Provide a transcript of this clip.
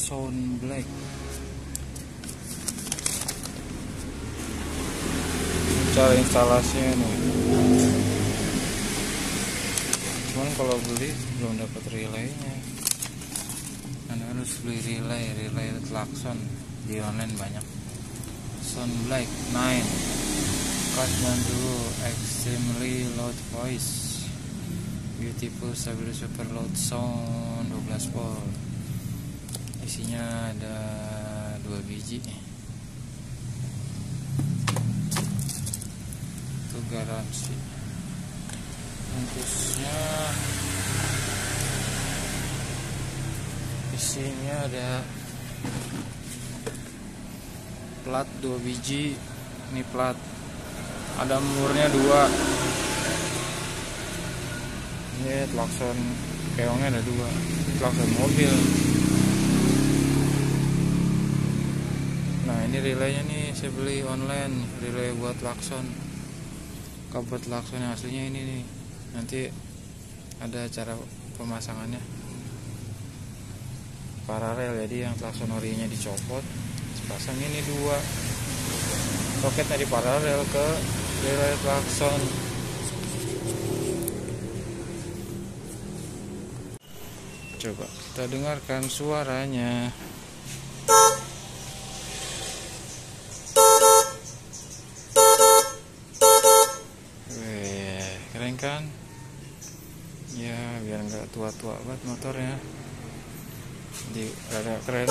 Sound Black. Cara instalasinya nih. Cuman kalau beli belum dapat relaynya. Anda harus beli relay klakson di online banyak. Sound Black 9 Kathmandu extremely loud voice, beautiful stable super loud sound 12 volt. Isinya ada 2 biji. Itu garansi. Bungkusnya isinya ada plat 2 biji. Ini plat, ada murnya 2. Ini klakson keongnya ada 2, klakson mobil. Nah ini relaynya nih, saya beli online, relay buat klakson. Kabel klakson yang aslinya ini nih, nanti ada cara pemasangannya paralel. Jadi yang klakson orinya dicopot, pasang ini 2 soketnya di paralel ke relay klakson. Coba kita dengarkan suaranya. Wih, keren kan? Ya biar nggak tua-tua banget motornya, jadi rada keren.